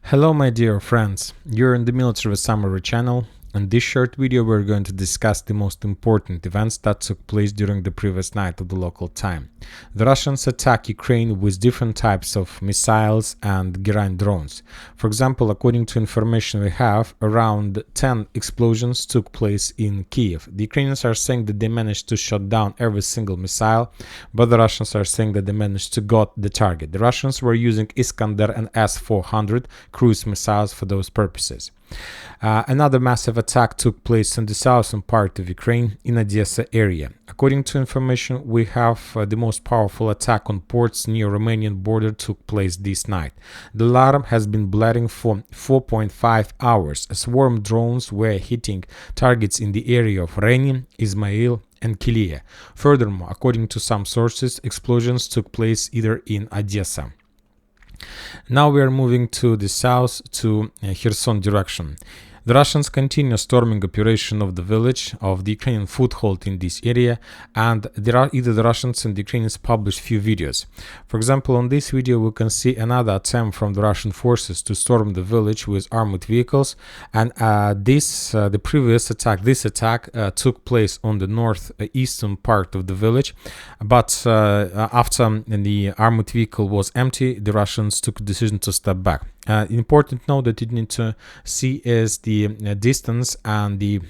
Hello my dear friends, you're in the Military Summary channel. In this short video we're going to discuss the most important events that took place during the previous night of the local time. The Russians attacked Ukraine with different types of missiles and Geraint drones. For example, according to information we have, around 10 explosions took place in Kyiv. The Ukrainians are saying that they managed to shut down every single missile, but the Russians are saying that they managed to got the target. The Russians were using Iskander and S-400 cruise missiles for those purposes. Another massive attack took place in the southern part of Ukraine, in Odessa area. According to information we have, the most powerful attack on ports near Romanian border took place this night. The alarm has been blaring for 4.5 hours. A swarm drones were hitting targets in the area of Reni, Ismail and Kyiv. Furthermore, according to some sources, explosions took place either in Odessa. Now we are moving to the south, to Kherson direction. The Russians continue storming operation of the village of the Ukrainian foothold in this area, and there are either the Russians and the Ukrainians published few videos. For example, on this video we can see another attempt from the Russian forces to storm the village with armored vehicles, and the previous attack, this attack took place on the northeastern part of the village, but after the armored vehicle was empty, the Russians took a decision to step back. Important note that you need to see is the distance and the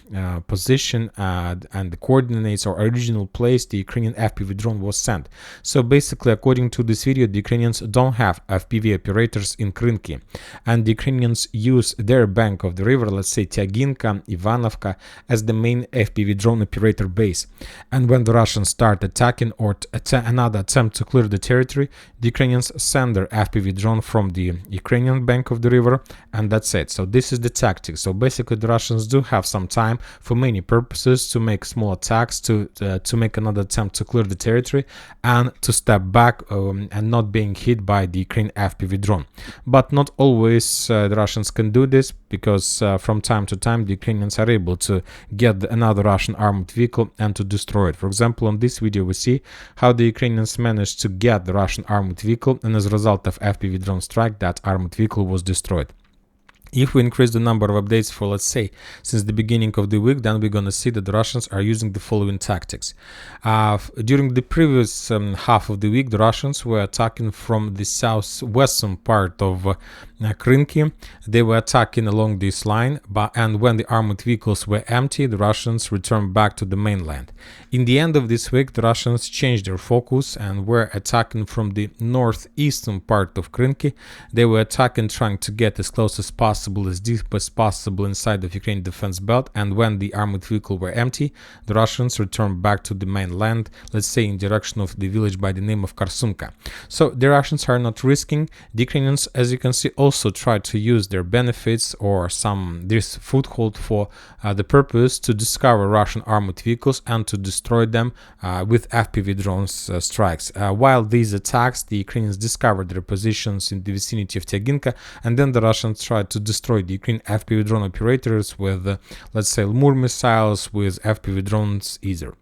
position and the coordinates or original place the Ukrainian FPV drone was sent. So basically, according to this video, the Ukrainians don't have FPV operators in Krynki, and the Ukrainians use their bank of the river, let's say Tyaginka, Ivanovka, as the main FPV drone operator base. And when the Russians start attacking or another attempt to clear the territory, the Ukrainians send their FPV drone from the Ukrainian bank of the river, and that's it. So this is the tactic. So basically the Russians do have some time for many purposes to make small attacks, to make another attempt to clear the territory and to step back and not being hit by the Ukraine FPV drone. But not always the Russians can do this, because from time to time the Ukrainians are able to get another Russian armored vehicle and to destroy it. For example, on this video we see how the Ukrainians managed to get the Russian armored vehicle, and as a result of FPV drone strike, that armored vehicle was destroyed. If we increase the number of updates for, let's say, since the beginning of the week, then we're going to see that the Russians are using the following tactics. During the previous half of the week, the Russians were attacking from the southwestern part of Krynki. They were attacking along this line, and when the armored vehicles were empty, the Russians returned back to the mainland. In the end of this week, the Russians changed their focus and were attacking from the northeastern part of Krynki. They were attacking, trying to get as close as possible, as deep as possible inside of Ukraine defense belt, and when the armored vehicle were empty, the Russians returned back to the mainland, let's say in direction of the village by the name of Karsumka. So the Russians are not risking. The Ukrainians, as you can see, also try to use their benefits or this foothold for the purpose to discover Russian armored vehicles and to destroy them with FPV drones strikes. While these attacks, the Ukrainians discovered their positions in the vicinity of Tyaginka, and then the Russians tried to destroy the Ukraine FPV drone operators with, let's say, Mur missiles, with FPV drones either.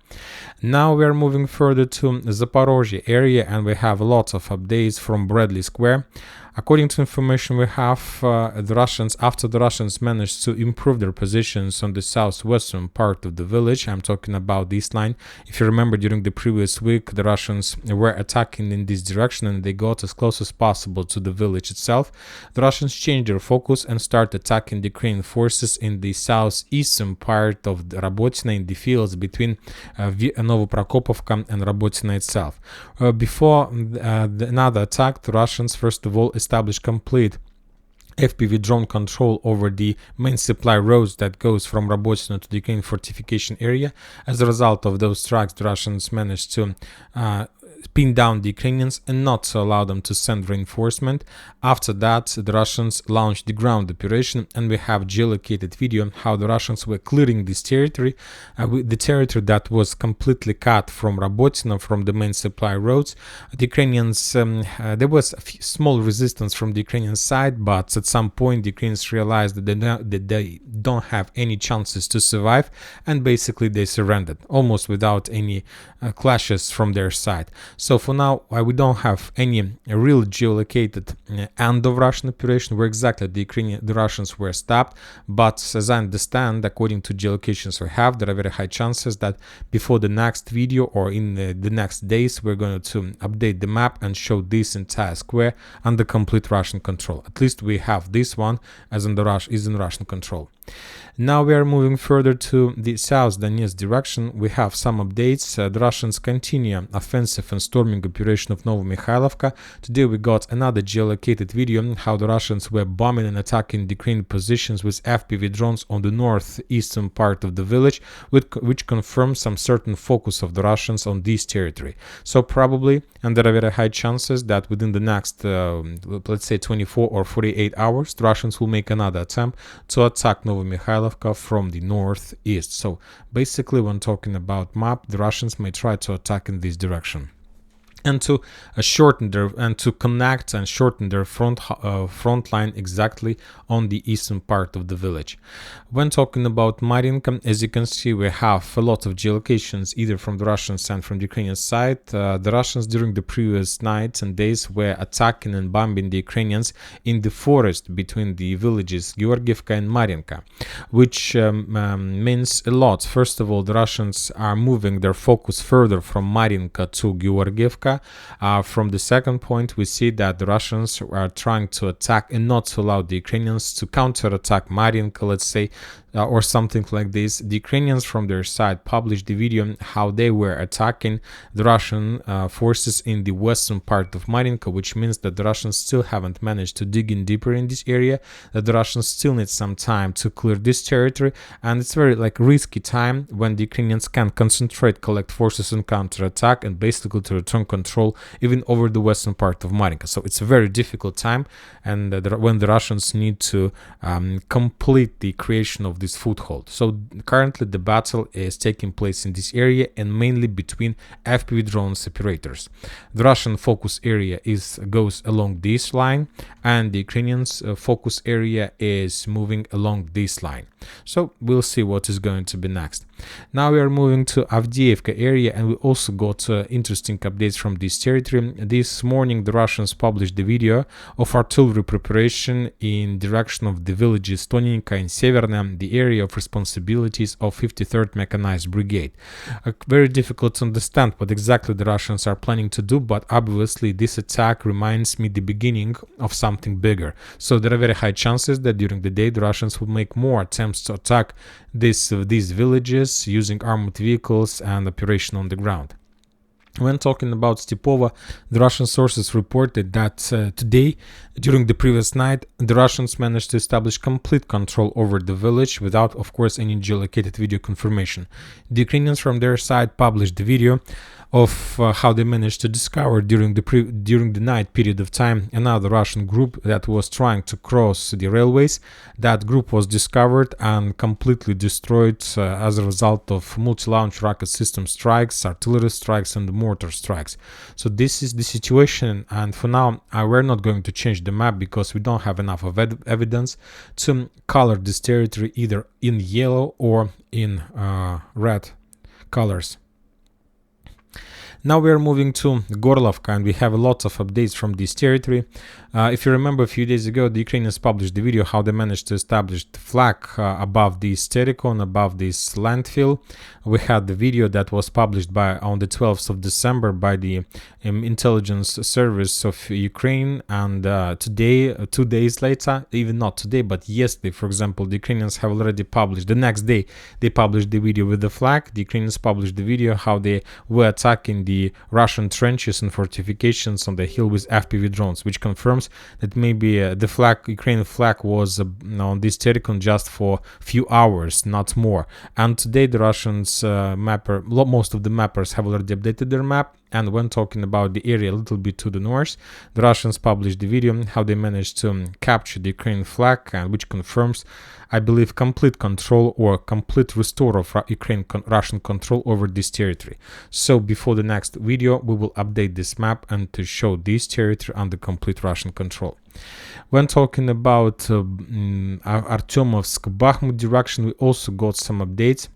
Now we are moving further to Zaporizhia area, and we have lots of updates from Bradley Square. According to information we have, after the Russians managed to improve their positions on the southwestern part of the village, I'm talking about this line. If you remember, during the previous week, the Russians were attacking in this direction and they got as close as possible to the village itself. The Russians changed their focus and started attacking the Ukrainian forces in the southeastern part of the Rabotina, in the fields between Novoprokopovka and Rabotina itself. Before another attack, the Russians first of all established complete FPV drone control over the main supply roads that goes from Rabotina to the Ukraine fortification area. As a result of those strikes, the Russians managed to pin down the Ukrainians and not to allow them to send reinforcement. After that, the Russians launched the ground operation, and we have geolocated video how the Russians were clearing this territory, the territory that was completely cut from Rabotina, from the main supply roads. The Ukrainians, there was a small resistance from the Ukrainian side, but at some point the Ukrainians realized that they don't have any chances to survive, and basically they surrendered almost without any clashes from their side. So for now, we don't have any real geolocated end of Russian operation where exactly the Russians were stopped. But as I understand, according to geolocations we have, there are very high chances that before the next video or in the next days, we're going to update the map and show this entire square under complete Russian control. At least we have this one as in Russian control. Now we are moving further to the South Donetsk direction. We have some updates. The Russians continue offensive and storming operation of Novomikhailivka. Today we got another geolocated video how the Russians were bombing and attacking the Ukrainian positions with FPV drones on the northeastern part of the village, which confirms some certain focus of the Russians on this territory. So probably, and there are very high chances that within the next, let's say 24 or 48 hours, the Russians will make another attempt to attack Novomikhailivka from the northeast. So basically, when talking about map, the Russians may try to attack in this direction. And to connect and shorten their front line exactly on the eastern part of the village. When talking about Mariupol, as you can see, we have a lot of geolocations either from the Russians and from the Ukrainian side. The Russians during the previous nights and days were attacking and bombing the Ukrainians in the forest between the villages Georgievka and Mariupol, which means a lot. First of all, the Russians are moving their focus further from Mariupol to Georgievka. From the second point, we see that the Russians are trying to attack and not to allow the Ukrainians to counterattack Mariupol, let's say, or something like this. The Ukrainians from their side published the video how they were attacking the Russian forces in the western part of Mariupol, which means that the Russians still haven't managed to dig in deeper in this area, that the Russians still need some time to clear this territory, and it's very risky time when the Ukrainians can concentrate, collect forces and counterattack and basically to return control even over the western part of Mariupol. So it's a very difficult time, and when the Russians need to complete the creation of this foothold. So currently the battle is taking place in this area and mainly between FPV drone operators. The Russian focus area goes along this line, and the Ukrainians focus area is moving along this line. So we'll see what is going to be next. Now we are moving to Avdiivka area, and we also got interesting updates from this territory. This morning the Russians published the video of artillery preparation in direction of the villages Toninka and Severna, the area of responsibilities of 53rd Mechanized Brigade. Very difficult to understand what exactly the Russians are planning to do, but obviously this attack reminds me the beginning of something bigger. So there are very high chances that during the day the Russians will make more attempts to attack these villages using armored vehicles and operation on the ground. When talking about Stova, the Russian sources reported that today, during the previous night, the Russians managed to establish complete control over the village without, of course, any geolocated video confirmation. The Ukrainians from their side published the video of how they managed to discover during the night period of time another Russian group that was trying to cross the railways. That group was discovered and completely destroyed as a result of multi-launch rocket system strikes, artillery strikes and mortar strikes. So this is the situation, and for now we're not going to change the map because we don't have enough of evidence to color this territory either in yellow or in red colors. Now we are moving to Horlivka, and we have a lot of updates from this territory. If you remember, a few days ago, the Ukrainians published the video how they managed to establish the flag above this tericon, above this landfill. We had the video that was published on the 12th of December by the intelligence service of Ukraine, and today, 2 days later, even not today, but yesterday, for example, the Ukrainians have already published, the next day, they published the video with the flag. The Ukrainians published the video how they were attacking the Russian trenches and fortifications on the hill with FPV drones, which confirms that maybe the Ukrainian flag was on this tericon just for a few hours, not more. And today the Russians most of the mappers have already updated their map. And when talking about the area a little bit to the north, the Russians published the video how they managed to capture the Ukrainian flag, which confirms, I believe, complete control or complete restore of Russian control over this territory. So before the next video, we will update this map and to show this territory under complete Russian control. When talking about Artyomovsk-Bakhmut direction, we also got some updates.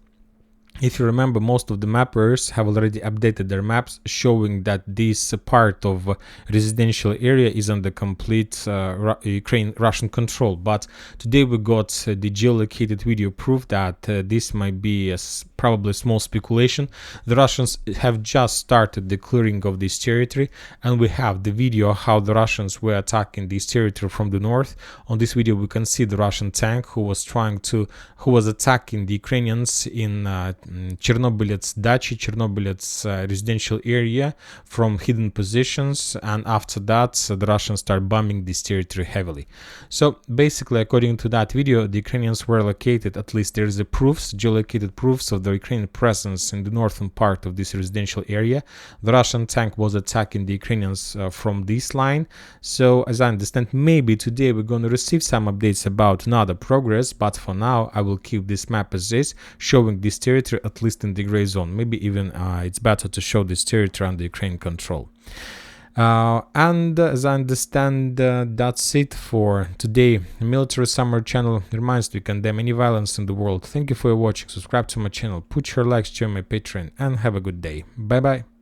If you remember, most of the mappers have already updated their maps, showing that this part of residential area is under complete Russian control. But today we got the geolocated video proof that this might be probably a small speculation. The Russians have just started the clearing of this territory, and we have the video how the Russians were attacking this territory from the north. On this video we can see the Russian tank who was attacking the Ukrainians in Chernobylets dachi, Chernobylets residential area from hidden positions, and after that the Russians start bombing this territory heavily. So basically, according to that video, the Ukrainians were located, at least there is geolocated proofs of the Ukrainian presence in the northern part of this residential area. The Russian tank was attacking the Ukrainians from this line. So as I understand, maybe today we're going to receive some updates about another progress, but for now I will keep this map as is, showing this territory at least in the gray zone. Maybe even it's better to show this territory under Ukrainian control. And as I understand, that's it for today. Military Summer channel reminds to condemn any violence in the world. Thank you for watching. Subscribe to my channel, put your likes, join my Patreon, and have a good day. Bye bye.